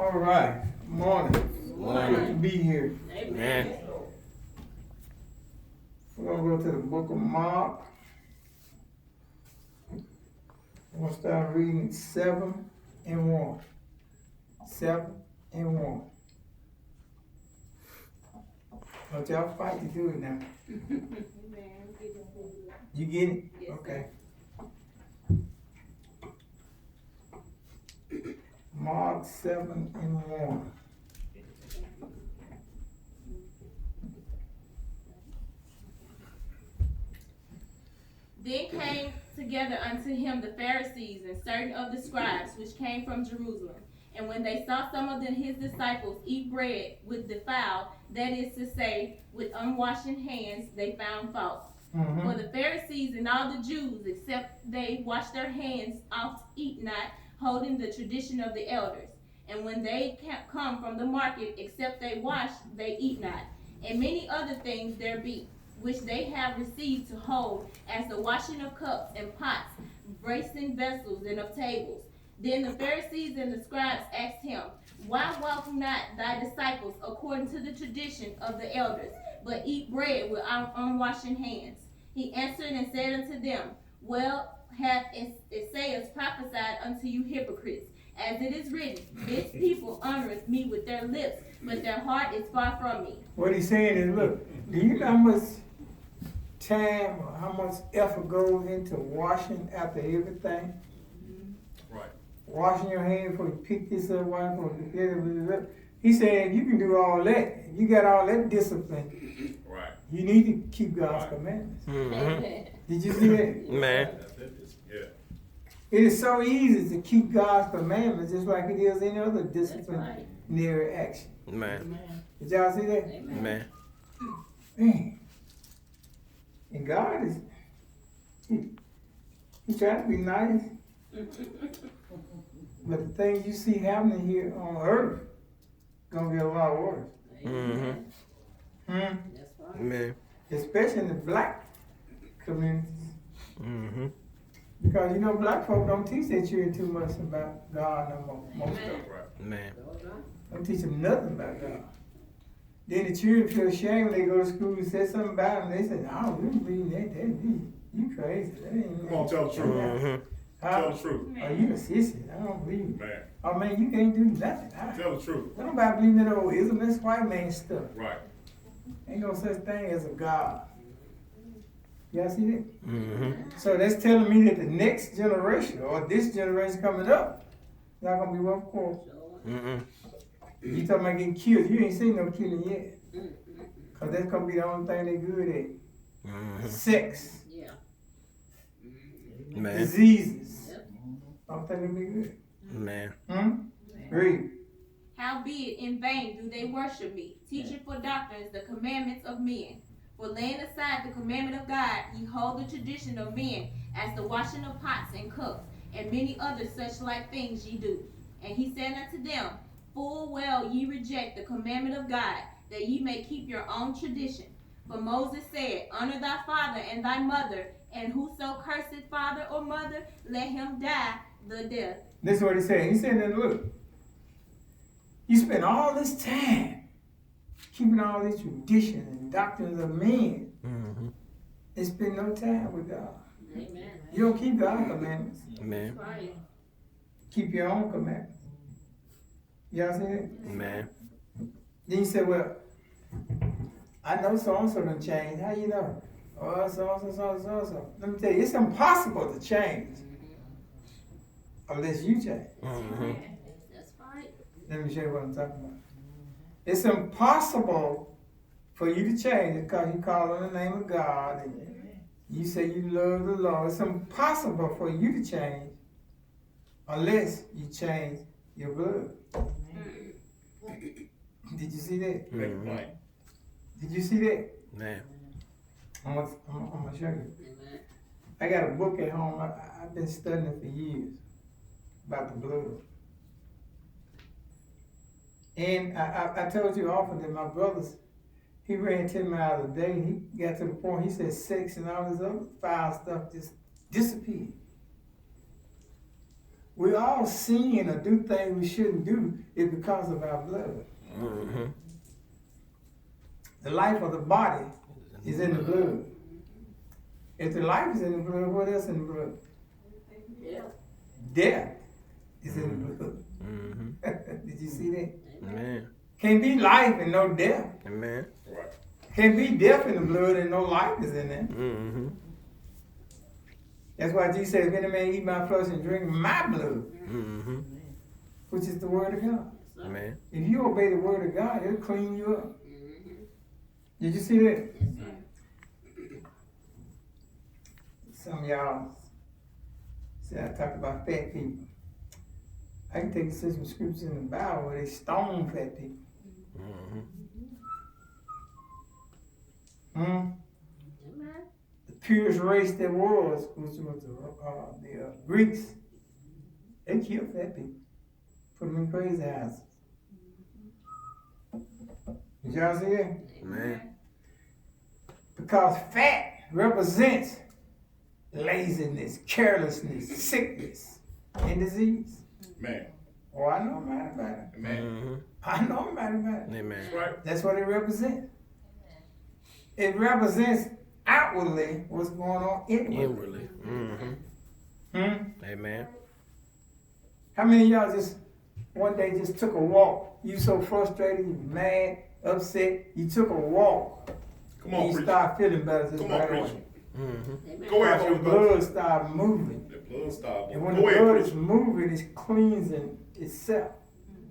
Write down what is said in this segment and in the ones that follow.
All right. Morning. Morning. Good to be here. Amen. We're going to go to the book of Mark. We're going to start reading 7 and 1. 7 and 1. Don't y'all fight to do it now. You get it? Yes, okay. Mark 7 and 1. Then came together unto him the Pharisees and certain of the scribes which came from Jerusalem. And when they saw some of his disciples eat bread with defiled, that is to say, with unwashed hands, they found fault. Mm-hmm. For the Pharisees and all the Jews, except they wash their hands oft, eat not, holding the tradition of the elders. And when they come from the market, except they wash, they eat not. And many other things there be, which they have received to hold, as the washing of cups and pots, brazen vessels, and of tables. Then the Pharisees and the scribes asked him, Why walk not thy disciples according to the tradition of the elders, but eat bread with unwashed hands? He answered and said unto them, Well hath Isaiah prophesied unto you hypocrites, as it is written, This people honoreth me with their lips, but their heart is far from me. What he's saying is, look, do you know how much time or how much effort goes into washing after everything? Right. Washing your hands before you pick this up, washing before you get it. He's saying you can do all that. If you got all that discipline, Right. you need to keep God's commandments. Amen. Did you see that? Man. Yeah. It is so easy to keep God's commandments just like it is any other disciplinary action. Man. Did y'all see that? Man. Man. And God is, he trying to be nice. But the things you see happening here on earth gonna get a lot worse. Mm-hmm. That's right. Man. Especially in the black communities. Mm-hmm. Because you know black folk don't teach their children too much about God no more. Most of them. Right. Man. Don't teach them nothing about God. Then the children feel ashamed when they go to school and say something about them. They say, I don't really believe that. You crazy. That ain't Come on, tell the truth. Mm-hmm. Tell the truth. Oh, you a sissy. I don't believe it. Man. Oh, man, you can't do nothing. Tell the truth. Don't nobody believe in that old Islamist white man stuff. Right. Ain't no such thing as a God. Y'all see that? Mm-hmm. So that's telling me that the next generation, or this generation coming up, not gonna be rough course. Mm-hmm. You talking about getting killed, you ain't seen no killing yet. Cause that's gonna be the only thing they good at. Mm-hmm. Sex, Man. diseases. I don't think it'll be good. Man. Read. Howbeit in vain do they worship me, teaching for doctrines the commandments of men. For laying aside the commandment of God, ye hold the tradition of men, as the washing of pots and cups, and many other such like things ye do. And he said unto them, Full well ye reject the commandment of God, that ye may keep your own tradition. For Moses said, Honor thy father and thy mother, and whoso curseth father or mother, let him die the death. This is what he said. He said that, look, you spend all this time keeping all these traditions and doctrines of men, Mm-hmm. and spend no time with God. Amen. You don't keep God's commandments. Man. Right. Keep your own commandments. Y'all see that? Man. Then you say, well, I know so-and-so done changed. How you know? Oh, so-and-so. Let me tell you, it's impossible to change unless you change. Mm-hmm. That's right. Let me show you what I'm talking about. It's impossible for you to change because you call on the name of God and you say you love the Lord. It's impossible for you to change unless you change your blood. Did you see that? Mm-hmm. Did you see that? Man. I'm gonna show you. I got a book at home. I've been studying it for years about the blood. And I told you often that my brothers, he ran 10 miles a day and he got to the point, he said sex and all this other foul stuff just disappeared. we all sin or do things we shouldn't do is because of our blood. Mm-hmm. The life of the body is in the blood. If the life is in the blood, what else in the blood? Yeah. Death is in the blood. Mm-hmm. Did you see that? Amen. Can't be life and no death. Amen. Can't be death in the blood and no life is in there. Mm-hmm. That's why Jesus said, if any man eat my flesh and drink my blood, Mm-hmm. which is the word of God. Amen. If you obey the word of God, it'll clean you up. Did you see that? Some of y'all say I talked about fat people. I can take you to some scriptures in the Bible where they stone fat people. Mm-hmm. The purest race there was, which was the Greeks. They killed fat people, put them in crazy houses. Did y'all see that? Amen. Because fat represents laziness, carelessness, sickness, and disease. Man. Oh, I know I'm mad about it. Man. Mm-hmm. I know I'm mad about it. Amen. That's right. That's what it represents. It represents outwardly what's going on inwardly. Inwardly. Mm-hmm. Amen. How many of y'all just one day just took a walk? You so frustrated, you mad, upset, you took a walk. Come and on, you preacher. start feeling better just Come on, right away. preacher. Mm-hmm. Go ahead, Because your Holy Ghost. blood start moving. The blood stop. And when Go the ahead, blood is preacher. moving, it's cleansing itself.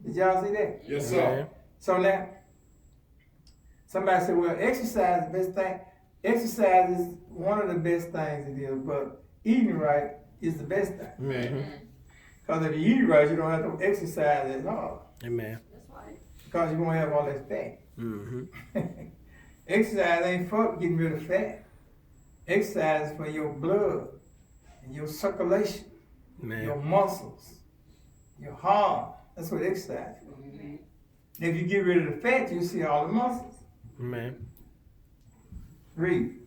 Did y'all see that? Yes, sir. So now, somebody said, well, exercise is the best thing. Exercise is one of the best things it is, but eating right is the best thing. Mm-hmm. Because if you eat right, you don't have to exercise at all. Amen. Because you're going to have all that fat. Mm-hmm. Exercise ain't for getting rid of fat. Exercise is for your blood and your circulation, your Amen. muscles, your heart. That's what exercise is for. If you get rid of the fat, you see all the muscles. Amen. Read.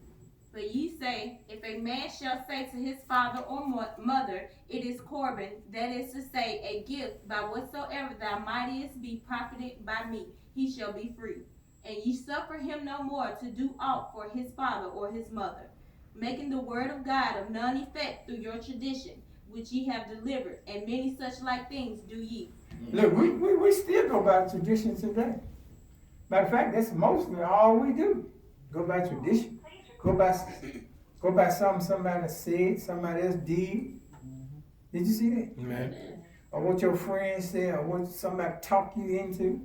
But ye say, if a man shall say to his father or mother, it is Corban, that is to say, a gift, by whatsoever thou mightest be profited by me, he shall be free. And ye suffer him no more to do aught for his father or his mother, making the word of God of none effect through your tradition, which ye have delivered, and many such like things do ye. Look, we still go by tradition today. Matter of fact, that's mostly all we do. Go by tradition. Go by something somebody said, somebody else did. Did you see that? Amen. Or what your friends said, or what somebody talked you into.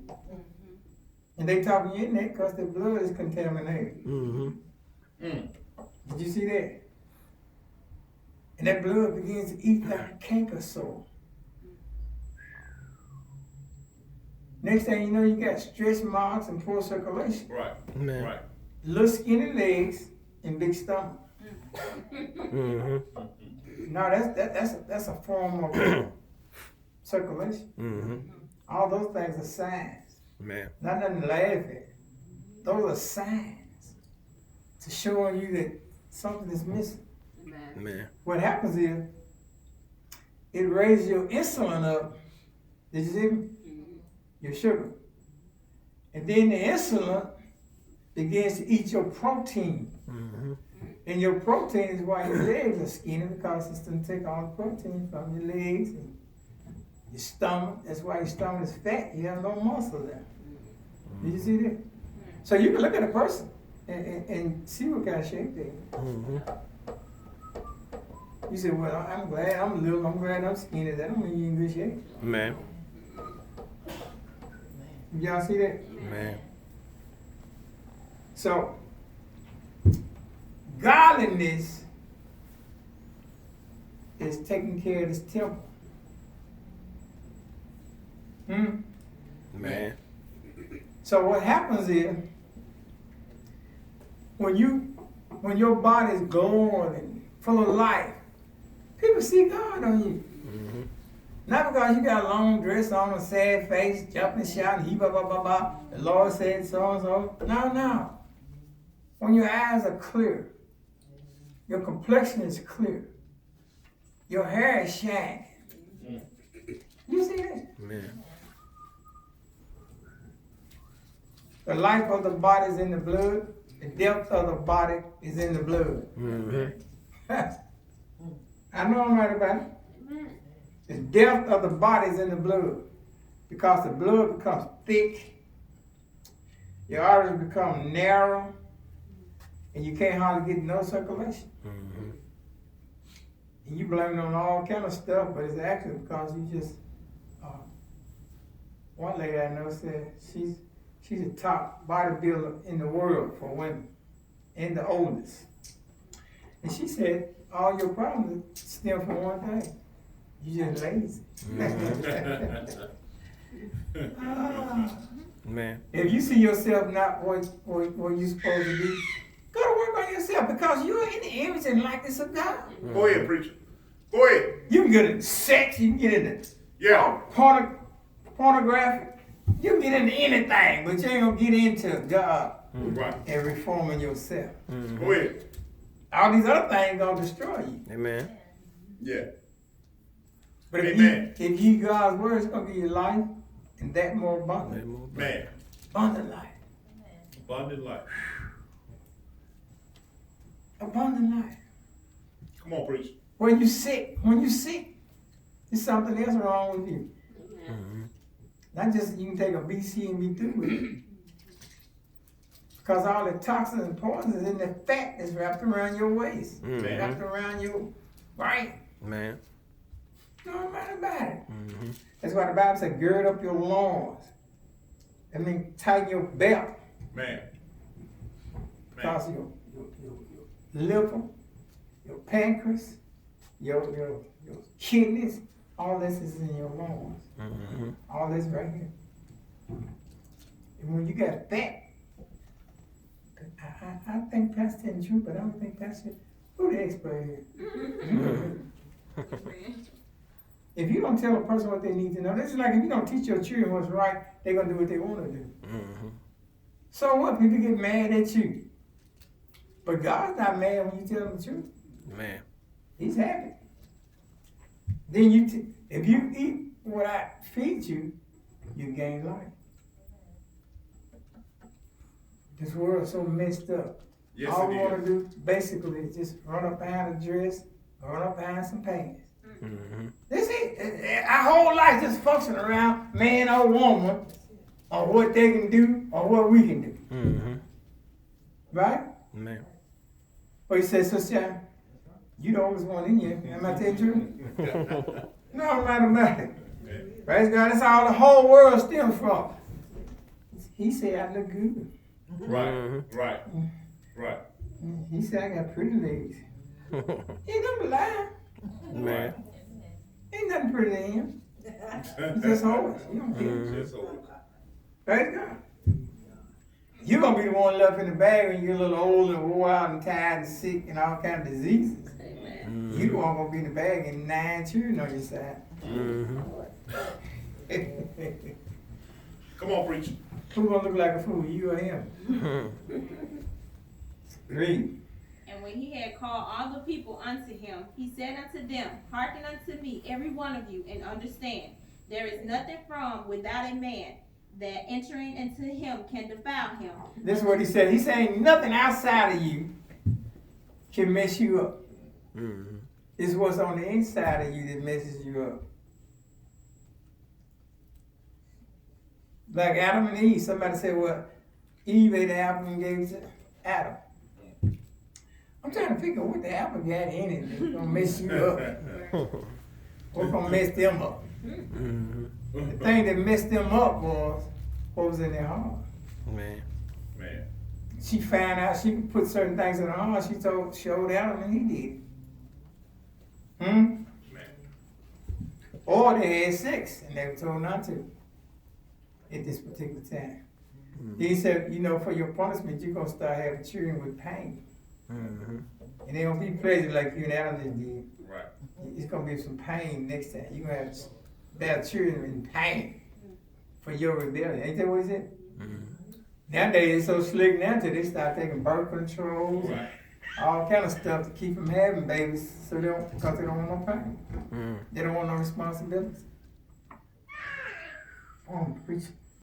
And they talking you in there because their blood is contaminated. Mm-hmm. Did you see that? And that blood begins to eat like a canker sore. Next thing you know, you got stretch marks and poor circulation. Right. Amen. Right. Little skinny legs and big stomach. Mm-hmm. No, that's a form of circulation. Mm-hmm. All those things are signs. Amen. Not nothing to laugh at. Those are signs to showing you that something is missing. Amen. What happens is it raises your insulin up. Did you see me? Your sugar. And then the insulin begins to eat your protein. Mm-hmm. And your protein is why your legs are skinny, because it's going to take all the protein from your legs and your stomach. That's why your stomach is fat. You have no muscle there. Did you see that? So you can look at a person and see what kind of shape they're in. Mm-hmm. You say, well, I'm glad I'm little, I'm glad I'm skinny. That don't mean you're in good shape. Amen. Y'all see that? Amen. So, godliness is taking care of this temple. Amen. So what happens is, when your body is glowing and full of life, people see God on you. Mm-hmm. Not because you got a long dress on, a sad face, jumping, shouting, he ba ba ba ba. The Lord said so and so. No. When your eyes are clear, your complexion is clear, your hair is shining, You see that? Amen. The life of the body is in the blood. The depth of the body is in the blood. I know I'm right about it. The depth of the body is in the blood. Because the blood becomes thick, your arteries become narrow, and you can't hardly get no circulation. And you blame it on all kind of stuff, but it's actually because you just, one lady I know said she's the top bodybuilder in the world for women, and the oldest. And she said, all your problems stem from one thing. You just lazy. Man. If you see yourself not where you're supposed to be, go to work on yourself because you're in the image and likeness of God. Go ahead, preacher. Go ahead. You can get into sex, you can get into pornography, you can get into anything, but you ain't gonna get into God and reforming yourself. Go ahead. All these other things gonna destroy you. Amen. Yeah. But Amen. if you God's word, it's gonna give you life and that more abundant. Man. Abundant life. Abundant life. Abundant life. Come on, preacher. When you sick, there's something else wrong with you. Not just you can take a BC and be through with it. Because all the toxins and poisons is in the fat that's wrapped around your waist. Wrapped around your brain. Man. No matter about it. That's why the Bible said, gird up your loins. That means tighten your belt. Man. Because your liver, your pancreas, your kidneys, all this is in your loins. All this right here. And when you got fat, I think Pastor telling the truth, but I don't think Pastor, who the expert here? If you don't tell a person what they need to know, this is like if you don't teach your children what's right, they're going to do what they want to do. So what? People get mad at you. But God's not mad when you tell them the truth. Man. He's happy. Then if you eat what I feed you, you gain life. This world's so messed up. Yes, All we it want is. to do basically is just run up behind a dress, run up behind some pants. This it. Our whole life just function around man or woman, or what they can do, or what we can do. Right? Man. But he says, Sister, you the oldest one in here. Am I telling you? No, I'm right about it. Praise God, that's all the whole world stems from. He said I look good. Right. He said I got pretty legs. He don't lie. Man. Ain't nothing pretty in him. He's just hoes. You don't care. Just so. Praise God. You're going to be the one left in the bag when you're a little old and wore out and tired and sick and all kind of diseases. You the one going to be in the bag and 9 children on your side. Come on, preacher. Who going to look like a fool, you or him? Read. And when he had called all the people unto him, he said unto them, hearken unto me, every one of you, and understand. There is nothing from without a man that entering into him can defile him. This is what he said. He's saying nothing outside of you can mess you up. It's what's on the inside of you that messes you up. Like Adam and Eve. Somebody said, well, Eve ate the apple and gave it to Adam. I'm trying to figure what the apple got in it that's gonna mess you up. What's gonna mess them up? The thing that messed them up was what was in their heart. Man. She found out she could put certain things in her heart. She showed Adam and he did. Or they had sex and they were told not to at this particular time. He said, for your punishment, you're gonna start having children with pain. And they don't be pleasant like you and Adam just did. Right. It's gonna be some pain next time. You're gonna have children in pain for your rebellion. Ain't that what he said? Nowadays, they're so slick now that they start taking birth controls, all kind of stuff to keep them having babies, because they don't want no pain. They don't want no responsibilities. on, preach.